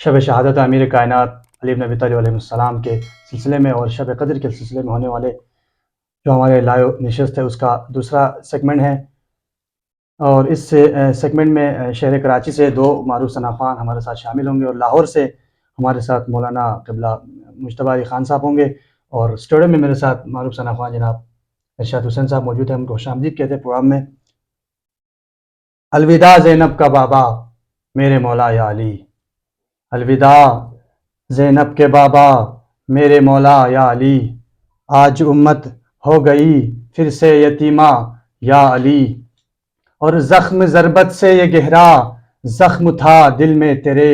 شب شہادت امیر کائنات علی بن ابی طالب علیہ السلام کے سلسلے میں اور شب قدر کے سلسلے میں ہونے والے جو ہمارے لائیو نشست ہے اس کا دوسرا سیگمنٹ ہے، اور اس سیگمنٹ میں شہر کراچی سے دو معروف صنعت ہمارے ساتھ شامل ہوں گے، اور لاہور سے ہمارے ساتھ مولانا قبلہ مجتبیٰ علی خان صاحب ہوں گے، اور اسٹوڈیو میں میرے ساتھ معروف صنعت جناب ارشاد حسین صاحب موجود ہیں، ان کو خوش آمدید کہتے ہیں پروگرام میں۔ الوداع زینب کا بابا میرے مولا یا علی، الوداع زینب کے بابا میرے مولا یا علی، آج امت ہو گئی پھر سے یتیمہ یا علی، اور زخم ضربت سے یہ گہرا زخم تھا دل میں تیرے،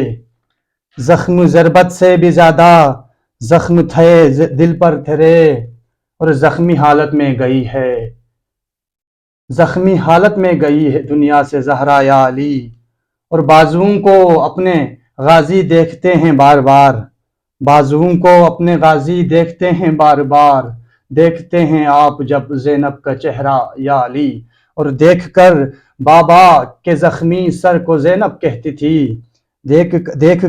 زخم ضربت سے بھی زیادہ زخم تھے دل پر تیرے، اور زخمی حالت میں گئی ہے، زخمی حالت میں گئی ہے دنیا سے زہرا یا علی، اور بازوؤں کو اپنے غازی دیکھتے ہیں بار بار، بازوؤں کو اپنے غازی دیکھتے ہیں بار بار، دیکھتے ہیں آپ جب زینب کا چہرہ یا علی، اور دیکھ کر بابا کے زخمی سر کو زینب کہتی تھی، دیکھ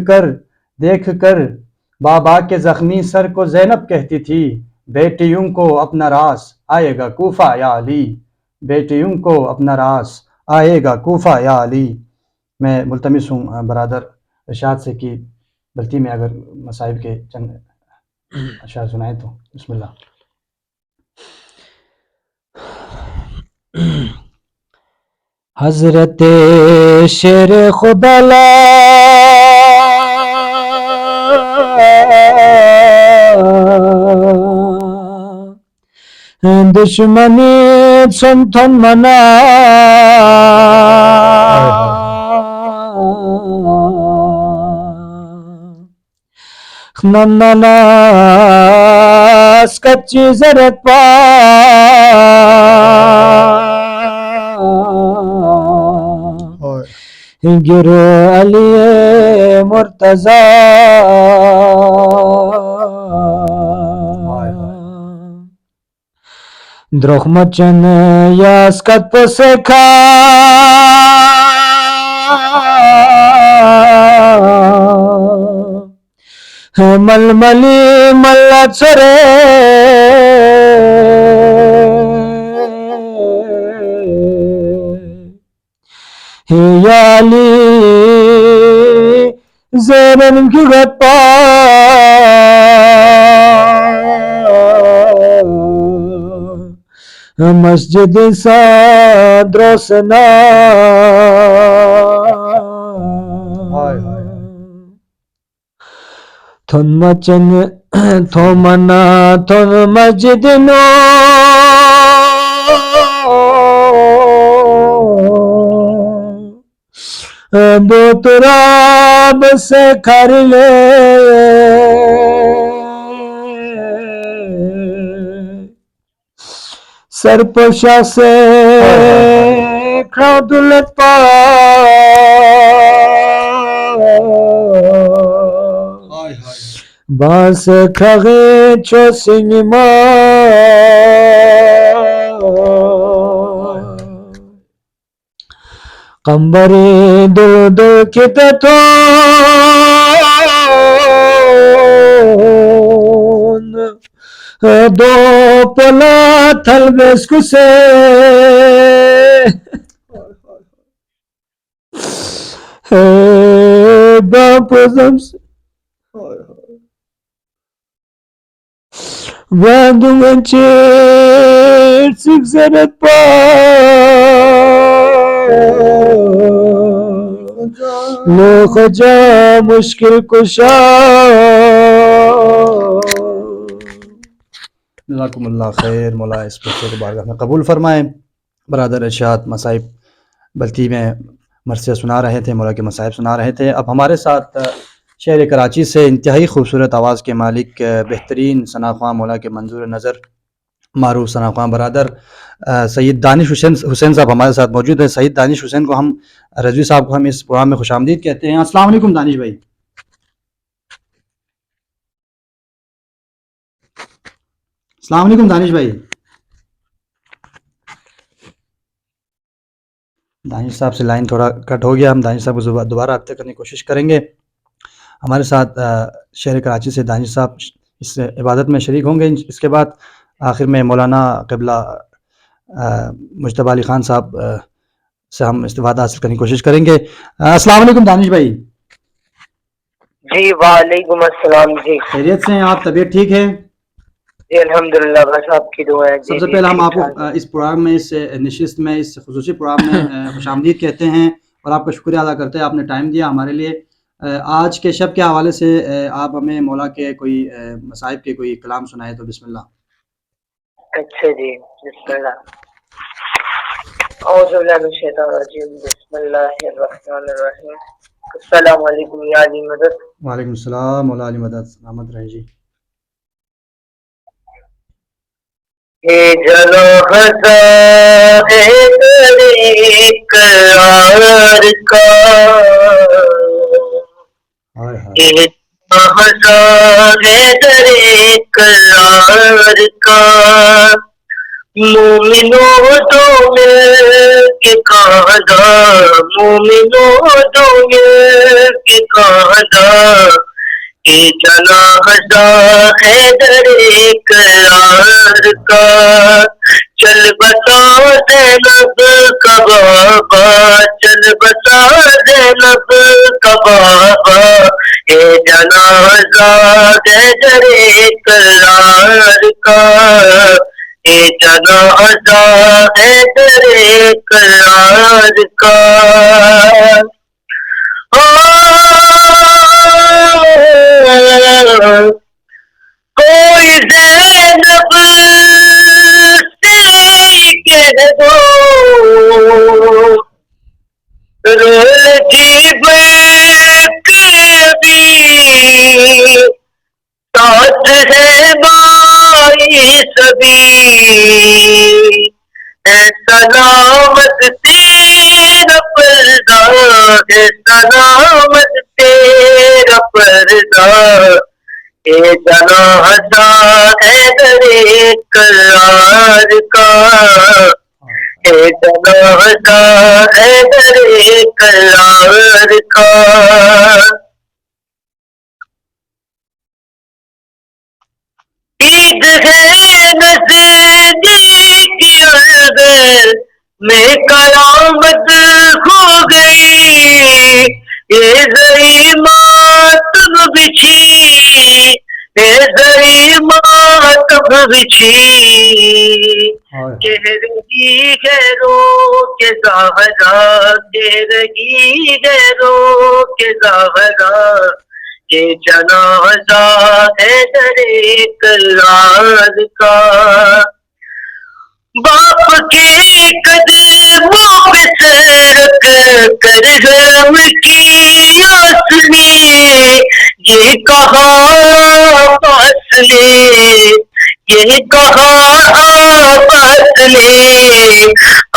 کر بابا کے زخمی سر کو زینب کہتی تھی، بیٹیوں کو اپنا راس آئے گا کوفہ یا علی، بیٹیوں کو اپنا راس آئے گا کوفہ یا علی۔ میں ملتمس ہوں برادر ارشاد سے کہ بلتی میں اگر مصائب کے چند اشعار سنائیں تو بسم اللہ۔ حضرت شیر خدا دشمنی سنتن منا نناس کچی زرت پا گرو علی مرتضی درخمچن یاسکت پسکا ململی ملت سرے یا علی زینن کی غطا مسجد صدرسنا تھن مچن تھو منا تھن مسجد نو دو تراب سے کر لے سرپوشا سے کھڑا دلت پا باس کھغے چو سنگما قمبری دو دو کتتون دو پلا تھل بسکو سے باپزم سے باندوں چیر سکھ زرت پا لو خجا مشکل کشا۔ جزاکم اللہ خیر، مولا اس بچے کو بارگاہ میں قبول فرمائیں۔ برادر ارشاد مصائب بلتی میں مرثیہ سنا رہے تھے، مولا کے مصائب سنا رہے تھے۔ اب ہمارے ساتھ شہر کراچی سے انتہائی خوبصورت آواز کے مالک، بہترین ثنا خواں، مولا کے منظور نظر معروف ثنا خواں برادر سید دانش حسین صاحب ہمارے ساتھ موجود ہیں۔ سید دانش حسین کو ہم رضوی صاحب کو ہم اس پروگرام میں خوش آمدید کہتے ہیں۔ السلام علیکم دانش بھائی۔ السلام علیکم دانش بھائی۔ دانش صاحب سے لائن تھوڑا کٹ ہو گیا، ہم دانش صاحب کو دوبارہ رابطہ کرنے کی کوشش کریں گے۔ ہمارے ساتھ شہر کراچی سے دانش صاحب اس عبادت میں شریک ہوں گے. اس کے بعد آخر میں مولانا قبلہ مجتبیٰ علی خان صاحب سے ہم استفادہ حاصل کرنے کی کوشش کریں گے. السلام علیکم دانش بھائی. جی وعلیکم السلام. جی خیریت سے ہیں آپ؟ طبیعت ٹھیک ہے؟ جی الحمدللہ بس آپ کی دعا ہے. سب سے پہلے ہم آپ کو اس پروگرام میں، اس نشست میں، اس خصوصی پروگرام میں خوش آمدید کہتے ہیں اور آپ کا شکریہ ادا کرتے ہیں. آپ نے ٹائم دیا ہمارے لیے. آج کے شب کے حوالے سے آپ ہمیں مولا کے کوئی مصائب کے کوئی کلام سنائے تو بسم اللہ. اچھا جی بسم اللہ. اعوذ باللہ من الشیطان الرجیم. بسم اللہ الرحمن الرحیم. السلام علیکم یا علی مدد. وعلیکم السلام مولا علی مدد. سلامت رہیں جی. جلو خزاں تیرے قرار کا، خزاں تیرے قرار کا، مومنوں تو مل کے قاعدہ، مومنوں تو مل کے قاعدہ، یہ جنازہ حیدر قرار کا. چل بتا زینب کا بابا، چل بتا زینب کا بابا، یہ جنازہ حیدر قرار کا، یہ جنازہ حیدر قرار کا. کوئی زینب سے کہہ دو، رول کی بیک بھی ساتھ ہے بائی سبھی، اے سلامت تیرا پردہ، اے سلامت تیرا پردہ، یہ جنازہ حیدر قرار کا، یہ جنازہ حیدر قرار کا. عید ہے نزدیک عرض میں قیامت ہو گئی، یہ زئی ماتم بچھی، یہ زئی ماتم بچھی، کہہ رہی ہے رو کے زہرا، کہہ رہی ہے رو کے زہرا، یہ جنازہ حیدر قرار کا. باپ کے قدموں پہ سر رکھ کر غم کی آس نے یہ کہا آپس نے، یہ کہا آپس نے،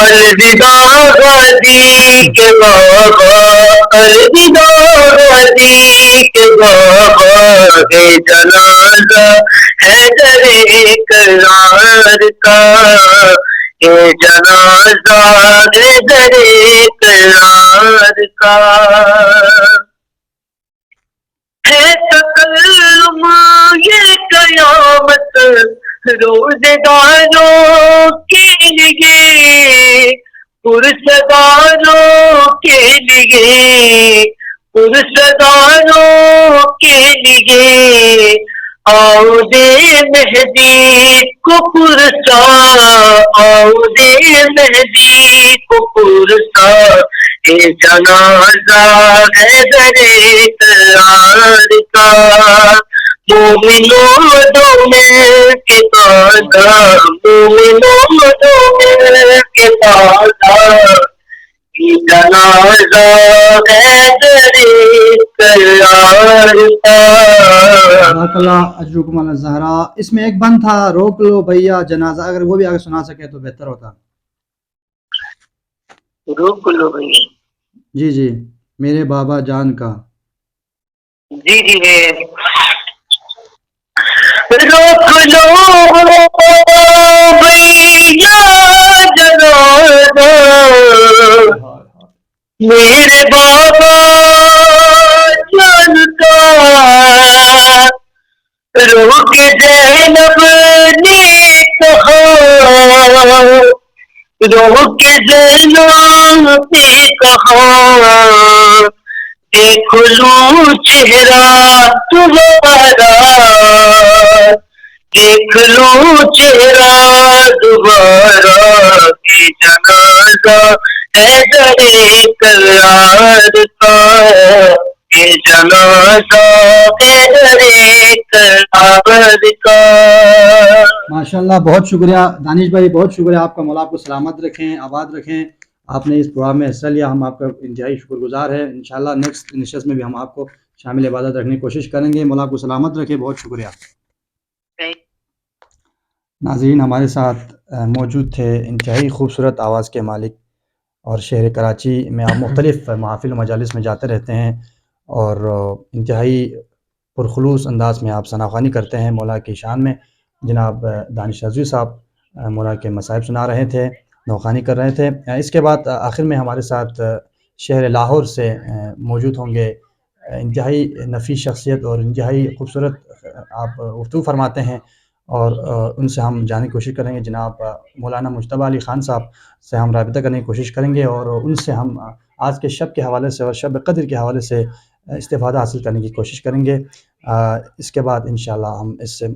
الوداع غازی کے بابا، الوداع غازی کے بابا، یہ جنازہ حیدر قرار کا، یہ جنازہ حیدر قرار کا. ہے تکلم یہ قیامت روزے داروں کے لیے، پرسداروں کے لیے، پرسداروں کے لیے، آؤ دے مہدی کو پرسا، آؤ دے مہدی کو پرسا، یہ جنازہ حیدر قرار کا. مومنوں دو مل کے قاعدہ، مومنوں دو مل کے قاعدہ، یہ جنازہ حیدر قرار کا. جزاک اللہ اجرکم علی الزہرا. اس میں ایک بند تھا، روک لو بھیا جنازہ، اگر وہ بھی آگے سنا سکے تو بہتر ہوتا. روک لو بھیا. جی جی میرے بابا جان کا. جی جی روک لو بھیا جنازہ، میرے بابا جان کا، کے زینب نے کہا، روح کے زینب نے کہا، دیکھ لوں چہرہ تمہارا، دیکھ لوں چہرہ دوبارہ، کہ جنازہ ہے درے کرار کا، کہ جنازہ ہے درے کرار کا۔ ماشاءاللہ، بہت شکریہ دانش بھائی، بہت شکریہ آپ کا۔ مولا آپ کو سلامت رکھیں، آباد رکھیں۔ آپ نے اس پروگرام میں حصہ لیا، ہم آپ کا انتہائی شکر گزار ہیں۔ انشاءاللہ نیکسٹ نشست میں بھی ہم آپ کو شامل عبادت رکھنے کی کوشش کریں گے۔ مولا آپ کو سلامت رکھے، بہت شکریہ۔ ناظرین، ہمارے ساتھ موجود تھے انتہائی خوبصورت آواز کے مالک اور شہر کراچی میں آپ مختلف محافل و مجالس میں جاتے رہتے ہیں اور انتہائی پرخلوص انداز میں آپ ثناخوانی کرتے ہیں مولا کی شان میں۔ جناب دانش رضوی صاحب مولا کے مصائب سنا رہے تھے، نوخوانی کر رہے تھے۔ اس کے بعد آخر میں ہمارے ساتھ شہر لاہور سے موجود ہوں گے انتہائی نفیس شخصیت اور انتہائی خوبصورت آپ گفتگو فرماتے ہیں، اور ان سے ہم جاننے کی کوشش کریں گے۔ جناب مولانا مجتبیٰ علی خان صاحب سے ہم رابطہ کرنے کی کوشش کریں گے اور ان سے ہم آج کے شب کے حوالے سے اور شب قدر کے حوالے سے استفادہ حاصل کرنے کی کوشش کریں گے۔ اس کے بعد انشاءاللہ ہم اس سے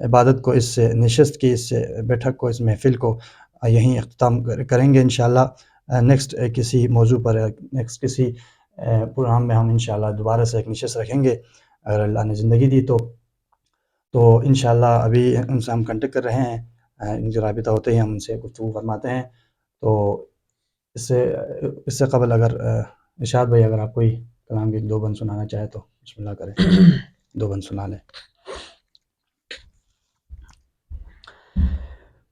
عبادت کو، اس نشست کی، اس بیٹھک کو، اس محفل کو یہیں اختتام کریں گے انشاءاللہ۔ نیکسٹ کسی موضوع پر، نیکسٹ کسی پروگرام میں ہم انشاءاللہ دوبارہ سے ایک نشست رکھیں گے اگر اللہ نے زندگی دی تو انشاءاللہ ابھی ان سے ہم کنٹیکٹ کر رہے ہیں، ان سے رابطہ ہوتے ہی ہم ان سے گفتگو فرماتے ہیں۔ تو اس سے قبل اگر ارشاد بھائی اگر آپ کوئی کلام کے 2 بند سنانا چاہے تو بسم اللہ کریں، 2 بند سنا لیں۔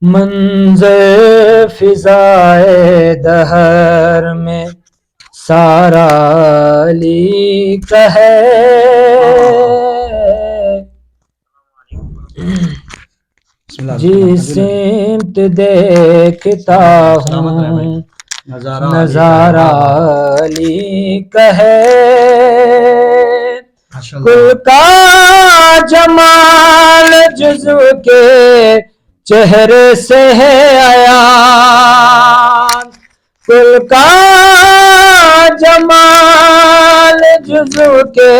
منظر فضائے دہر میں سارا علی کا ہے، جس سمت دیکھتا ہوں نظارہ علی کا ہے، کل کا جمال جزو کے چہرے سے ہے عیان، کل کا جمال جزو کے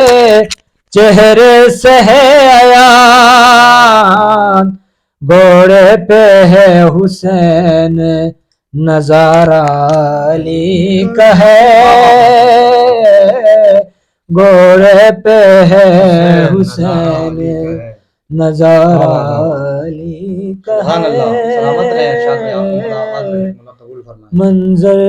چہرے سے ہے عیان، گھوڑے پہ ہے حسین نظارہ علی کا ہے، گھوڑے پہ ہے حسین نظارہ علی کا ہے، منظر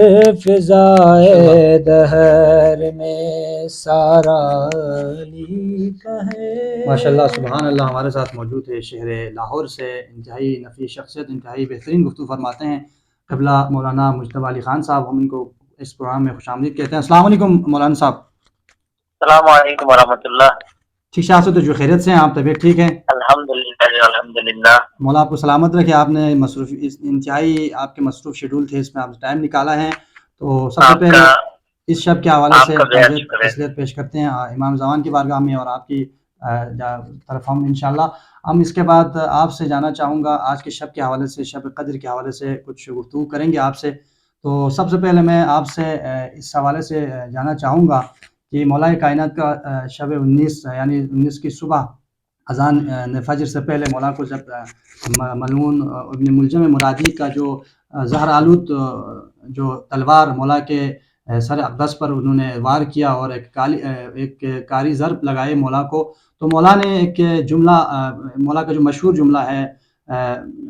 فضائے دہر میں سارا علی کا ہے۔ ماشاءاللہ، سبحان اللہ۔ ہمارے ساتھ موجود ہے شہر لاہور سے انتہائی نفیس شخصیت، انتہائی بہترین گفتگو فرماتے ہیں قبلہ مولانا مجتبیٰ علی خان صاحب۔ ہم ان کو اس پروگرام میں خوش آمدید کہتے ہیں۔ السلام علیکم مولانا صاحب۔ السلام علیکم ورحمۃ اللہ۔ ٹھیک ٹھاک سے تو جو خیریت سے ہیں آپ؟ طبیعت ٹھیک ہے؟ الحمدللہ الحمدللہ۔ مولا آپ کو سلامت رکھے۔ آپ نے مصروف انتہائی آپ کے مصروف شیڈول تھے، اس میں آپ ٹائم نکالا ہے، تو سب سے پہلے اس شب کے حوالے سے تسلیت پیش کرتے ہیں امام زمان کی بارگاہ میں اور آپ کی طرف ہم انشاءاللہ۔ ہم اس کے بعد آپ سے جانا چاہوں گا آج کے شب کے حوالے سے، شب قدر کے حوالے سے کچھ گفتگو کریں گے آپ سے۔ تو سب سے پہلے میں آپ سے اس حوالے سے جاننا چاہوں گا کہ مولا کائنات کا شب 19 یعنی 19 کی صبح اذان فجر سے پہلے مولا کو جب ملعون ابن ملجم مرادی کا جو زہر آلود جو تلوار مولا کے سر اقدس پر انہوں نے وار کیا اور ایک کاری ضرب لگائے مولا کو، تو مولا نے ایک جملہ، مولا کا جو مشہور جملہ ہے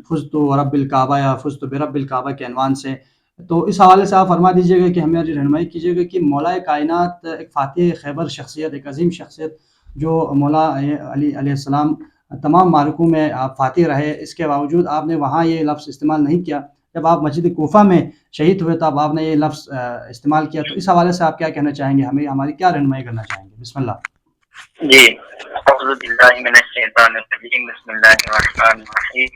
فزت رب الکعبہ یا فزت برب الکعبہ کے عنوان سے، تو اس حوالے سے آپ فرما دیجیے گا کہ ہمیں رہنمائی کیجیے گا کہ مولا کائنات ایک فاتح خیبر شخصیت، ایک عظیم شخصیت جو مولا علی علیہ السلام تمام معرکوں میں آپ فاتح رہے، اس کے باوجود آپ نے وہاں یہ لفظ استعمال نہیں کیا۔ جب آپ مسجد کوفہ میں شہید ہوئے تب آپ نے یہ لفظ استعمال کیا، تو اس حوالے سے آپ کیا کہنا چاہیں گے؟ ہمیں ہماری کیا رہنمائی کرنا چاہیں گے؟ بسم اللہ۔ جی، اعوذ باللہ من الشیطان الرجیم، بسم اللہ الرحمن الرحیم،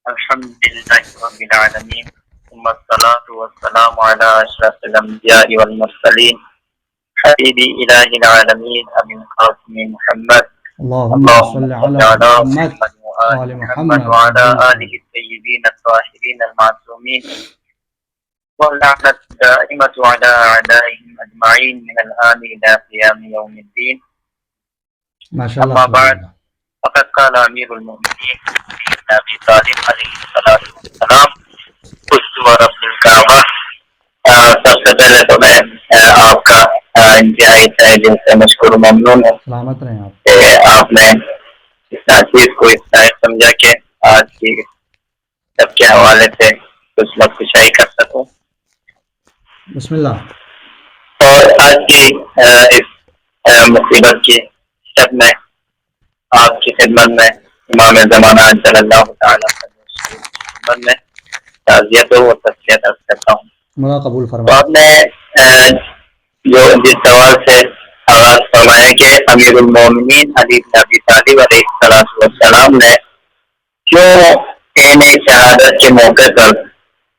الحمدللہ رب العالمین، ثم الصلاة والسلام علی اشرف الانبیاء والمرسلین، حبیبی الہ العالمین ابی القاسم محمد اللهم صل على محمد وآل محمد وعلى آله الطيبين الطاهرين المعصومين واللعنة الدائمة على أعدائهم أجمعين من الآن إلى قيام يوم الدين. ماشاءاللہ. أما بعد فقد قال أمير المؤمنين أبي طالب عليه الصلاة والسلام اسوة رب الكعبة. سب سے پہلے تو میں آپ کا انتہائی تہ دل سے مشکور و ممنون ہوں سلامت رہیں آپ. کہ آپ نے اس چیز کو اس طرح سمجھا کہ آج کی سب کے حوالے سے کچھ مدکشائی کر سکوں. بسم اللہ. اور آج کی اس مصیبت کی شب میں آپ کی خدمت میں امام زمانہ صلی اللہ تعالیٰ خدمت میں تعزیت و تسلیت عرض کرتا ہوں. مولا قبول تو فرمائے. آپ نے جو جس سوال سے آغاز فرمایا کہ امیر المومنین علی بن ابی طالب علیہ السلام نے کیوں عین شہادت کے موقع پر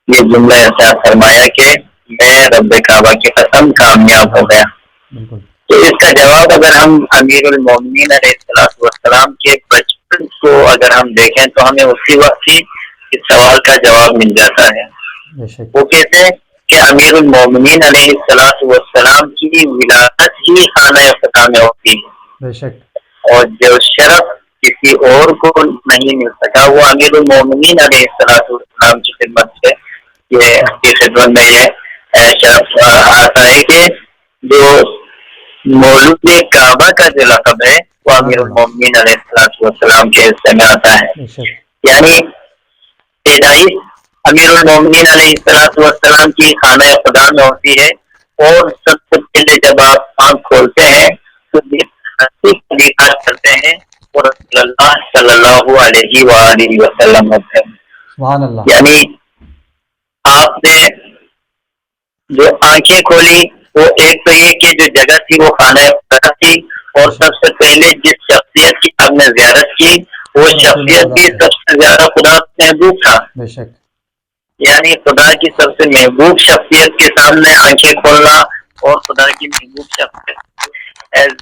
یہ جملہ ارشاد فرمایا کہ میں رب کعبہ کی قسم کامیاب ہو گیا. بالکل. تو اس کا جواب اگر ہم امیر المومنین علیہ السلام کے بچپن کو اگر ہم دیکھیں تو ہمیں اسی وقت ہی اس سوال کا جواب مل جاتا ہے. بے شک. وہ کہتے ہیں کہ امیر المومنین علیہ السلام کی ولادت ہی خانہ خدا میں ہوتی ہے بے شک. اور جو شرف کسی اور کو نہیں مل سکا وہ امیر المومنین علیہ السلام کی خدمت سے یہ کی خدمت میں یہ شرف آتا ہے کہ جو مولود کعبہ کا جو لقب ہے وہ امیر المومنین علیہ السلام کے حصے میں آتا ہے. بے شک. یعنی پیدائش امیر المومنین علیہ السلام کی خانہ خدا میں ہوتی ہے اور سب سے پہلے جب آپ آنکھ کھولتے ہیں تو کرتے ہیں اور رسول اللہ صلی اللہ علیہ وآلہ وسلم ہوتے ہیں. سبحان اللہ. یعنی آپ نے جو آنکھیں کھولی وہ ایک تو یہ کہ جو جگہ تھی وہ خانہ خدا تھی اور سب سے پہلے جس شخصیت کی آپ نے زیارت کی وہ شخصیت بھی سب سے زیادہ خدا محبوب تھا. بے شک. یعنی خدا کی سب سے محبوب شخصیت کے سامنے آنکھیں کھولنا اور خدا کی محبوب شخصیت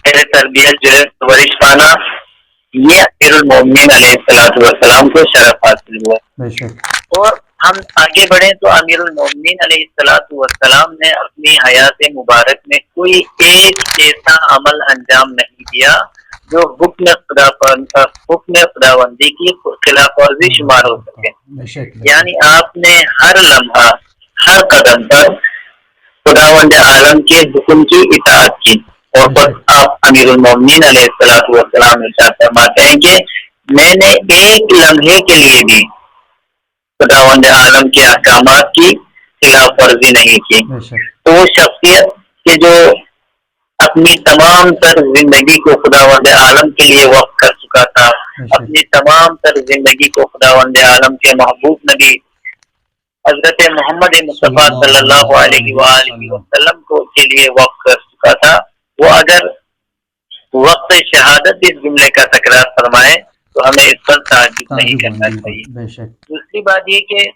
زیر تربیت جو ہے ورش پانا یہ امیر المومنین علیہ السلام کو شرف حاصل ہوا. بے شک. اور ہم آگے بڑھیں تو امیر المومنین علیہ السلام نے اپنی حیات مبارک میں کوئی ایک ایسا عمل انجام نہیں دیا جو حکم خداوندی کی خلاف ورزی شمار ہو سکے. بے شک. یعنی آپ نے ہر لمحہ ہر قدم پر خداوند عالم کے حکم کی اطاعت کی اور خود آپ امیر المومنین علیہ السلام ارشاد فرماتے ہیں کہ میں نے ایک لمحے کے لیے بھی خداوند عالم کے احکامات کی خلاف ورزی نہیں کی. بے شک. تو وہ شخصیت کہ جو اپنی تمام تر زندگی کو خداوند عالم کے لیے وقف کر چکا تھا, اپنی تمام تر زندگی کو خداوند عالم کے محبوب نبی حضرت محمد مصطفیٰ صلی اللہ علیہ وآلہ وسلم کو کے لیے وقف کر چکا تھا, وہ اگر وقت شہادت اس جملے کا تکرار فرمائے تو ہمیں اس پر تعجب نہیں کرنا چاہیے. دوسری بات یہ کہ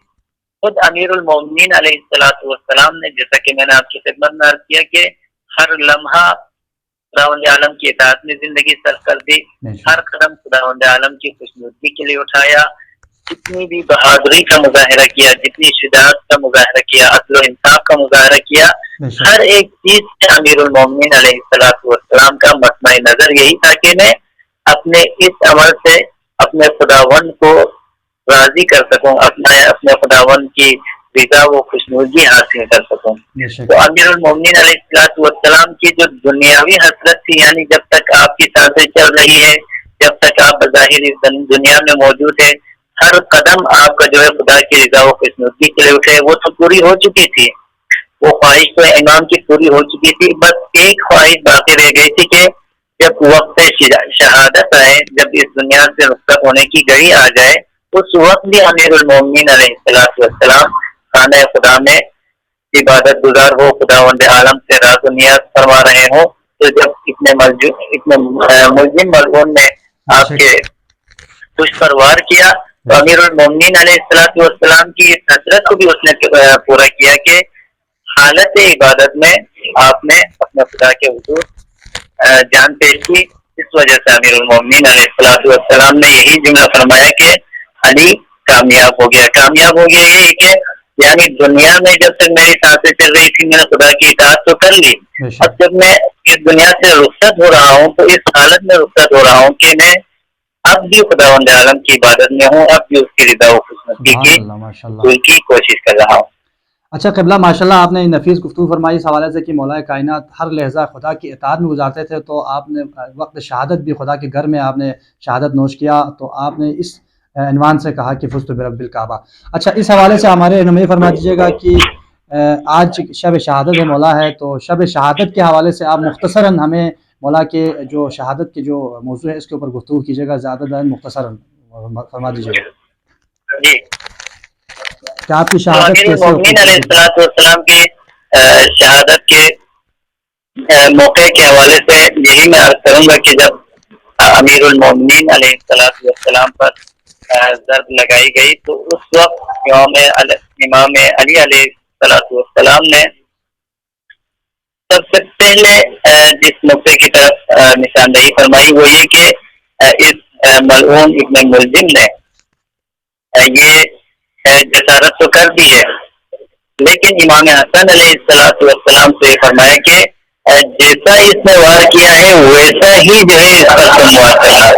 خود امیر المومنین علیہ السلام نے جیسا کہ میں نے آپ کی خدمت میں عرض کیا کہ ہر لمحہ خداوند عالم کی اطاعت میں زندگی صرف کر دی, ہر قدم خداوند عالم کی خوشنودی کے لیے اٹھایا, جتنی بھی بہادری کا مظاہرہ کیا, جتنی شجاعت کا مظاہرہ کیا, عدل و انصاف کا مظاہرہ کیا, ہر ایک چیز سے امیر المومنین علیہ السلام کا مسمع نظر یہی تھا کہ میں اپنے اس عمل سے اپنے خداوند کو راضی کر سکوں, اپنے خداوند کی رضا و خوشنودی حاصل کر سکوں. تو امیر المومنین علیہ السلام کی جو دنیاوی حسرت تھی, یعنی جب تک آپ کی سانسیں چل رہی ہے, جب تک آپ بظاہر اس دنیا میں موجود ہے, ہر قدم آپ کا جو ہے خدا کی رضا و خوشنودی کے لیے اٹھے, وہ تو پوری ہو چکی تھی, وہ خواہش تو امام کی پوری ہو چکی تھی, بس ایک خواہش باقی رہ گئی تھی کہ جب وقت شہادت آئے, جب اس دنیا سے رخصت ہونے کی گھڑی آ جائے, اس وقت بھی امیر المومنین علیہ السلام خانہ خدا میں عبادت گزار ہو, خداوند عالم سے راز و نیاز فرما رہے ہوں. تو جب اتنے ملزم ملعون نے آپ کے کچھ پر وار کیا تو امیر المومنین علیہ السلام کی اس حسرت کو بھی اس نے پورا کیا کہ حالت عبادت میں آپ نے اپنے خدا کے حضور جان پیش کی, اس وجہ سے امیر المومنین علیہ السلام نے یہی جملہ فرمایا کہ علی کامیاب ہو گیا. کامیاب ہو گیا یہ کہ یعنی دنیا میں جب تک میری سانسیں چل رہی تھی میں نے خدا کی اطاعت تو کر لی, اب جب میں اس دنیا سے رخصت ہو رہا ہوں تو اس حالت میں رخصت ہو رہا ہوں کہ میں اب بھی خداوند عالم کی عبادت میں ہوں, اب بھی اس کی رضا و خوشنصیبی کی کوشش کر رہا ہوں. اچھا قبلہ ماشاءاللہ آپ نے نفیس گفتگو فرمائی اس حوالے سے کہ مولا کائنات ہر لحظہ خدا کی اطاعت میں گزارتے تھے, تو آپ نے وقت شہادت بھی خدا کے گھر میں آپ نے شہادت نوش کیا, تو آپ نے اس عنوان سے کہا کہ فزت برب الکعبہ. اچھا اس حوالے سے ہمارے رہنمائی فرما دیجیے گا کہ آج شب شہادت مولا ہے, تو شب شہادت کے حوالے سے آپ مختصراً ہمیں مولا کے جو شہادت کے جو موضوع ہے اس کے اوپر گفتگو کیجیے گا, زیادہ تر مختصراً فرما دیجیے گا. جی, کہ آپ کی تو شہادت امیر کیسے المومنین علیہ السلام کی شہادت کے موقع کے حوالے سے یہی میں عرض کروں گا کہ جب امیر المومنین علیہ السلام پر ضرب لگائی گئی تو اس وقت امام علی علیہ السلام نے سب سے پہلے جس نقطے کی طرف نشاندہی فرمائی وہ یہ کہ اس ملعون ابن ملجم نے یہ جسارت تو کر دی ہے, لیکن امام حسن علیہ السلام سے فرمایا کہ جیسا اس نے وار کیا ہے ویسا ہی جو ہے اس پر تم وار کرنا,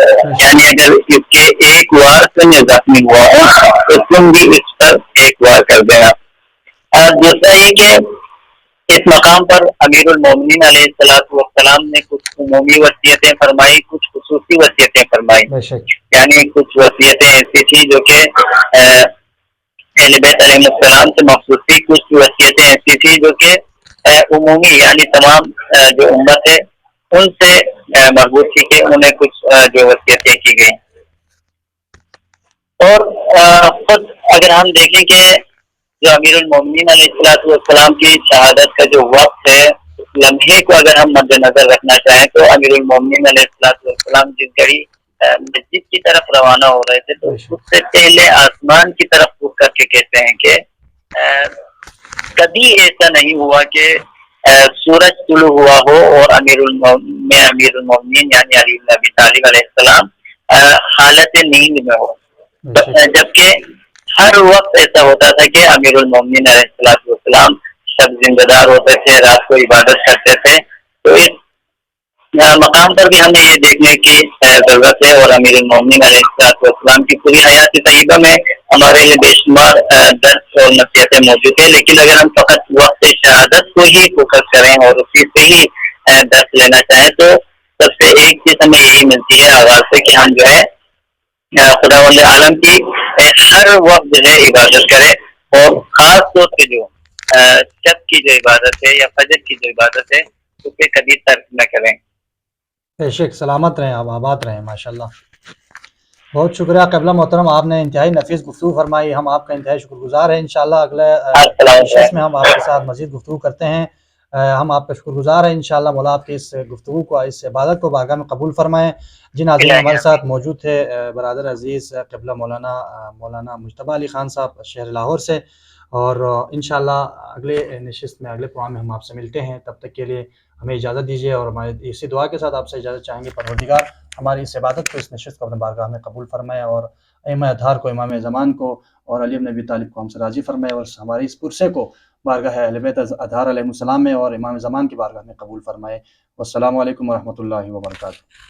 یعنی اگر اس کے ایک وار سے میں زخمی ہوا ہوں تو تم بھی اس پر ایک وار کر دینا. دوسرا یہ کہ اس مقام پر امیر المومنین علیہ السلام نے کچھ عمومی وصیتیں فرمائی, کچھ خصوصی وصیتیں فرمائی. یعنی کچھ وصیتیں ایسی تھی جو کہ اہل بیت علیہ السلام سے مخصوص تھی, کچھ وصیتیں ایسی تھی جو کہ عمومی یعنی تمام جو امت ہے ان سے مربوط تھی کہ انہیں کچھ جو وصیتیں کی گئی. اور خود اگر ہم دیکھیں کہ جو امیر المومنین علیہ السلام کی شہادت کا جو وقت ہے اس لمحے کو اگر ہم مد نظر رکھنا چاہیں تو امیر المومنین علیہ السلام جس گھڑی مسجد کی طرف روانہ ہو رہے تھے تو اس سے پہلے آسمان کی طرف رخ کر کے کہتے ہیں کہ کبھی ایسا نہیں ہوا کہ سورج طلوع ہوا ہو اور امیر المومنین یعنی علی بن ابی طالب علیہ السلام حالت نیند میں ہو, جبکہ ہر وقت ایسا ہوتا تھا کہ امیر المومنین علیہ السلام شب زندہ دار ہوتے تھے, رات کو عبادت کرتے تھے. تو اس مقام پر بھی ہمیں یہ دیکھنے کی ضرورت ہے, اور امیر المومنین علیہ السلام کی پوری حیات طیبہ میں ہمارے لیے بے شمار درس اور نصیحتیں موجود ہیں, لیکن اگر ہم فقط وقت شہادت کو ہی فوکس کریں اور اسی سے ہی درس لینا چاہیں تو سب سے ایک چیز ہمیں یہی ملتی ہے آغاز سے کہ ہم جو ہے خداوند عالم کی ہر وقت جو ہے عبادت کرے, اور خاص طور پہ جو شب کی جو عبادت ہے یا فجر کی جو عبادت ہے اسے کبھی ترک نہ کریں. بے شک سلامت رہیں آپ, آباد رہیں ماشاءاللہ. بہت شکریہ قبلہ محترم, آپ نے انتہائی نفیس گفتگو فرمائی, ہم آپ کا انتہائی شکر گزار ہیں. انشاءاللہ اگلے نشست میں ہم آپ کے ساتھ مزید گفتگو کرتے ہیں. ہم آپ کا شکر گزار ہیں. انشاءاللہ مولا آپ کی اس گفتگو کو, اس عبادت کو بارگاہ میں قبول فرمائیں. جن حاضرین ہمارے ساتھ موجود تھے برادر عزیز قبلہ مولانا مجتبیٰ علی خان صاحب شہر لاہور سے, اور انشاءاللہ اگلے نشست میں اگلے پروگرام میں ہم آپ سے ملتے ہیں. تب تک کے لیے ہمیں اجازت دیجیے, اور ہمارے اسی دعا کے ساتھ آپ سے اجازت چاہیں گے پروردگار ہماری اس عبادت کو, اس نشست کو اپنے بارگاہ میں قبول فرمائے, اور ائمہ اطہار کو, امام زمان کو اور علی بن ابی طالب کو ہم سے راضی فرمائے, اور ہماری اس پرسے کو بارگاہ اہل بیت اطہار علیہ السلام میں اور امام زمان کی بارگاہ میں قبول فرمائے. والسلام علیکم ورحمۃ اللہ وبرکاتہ.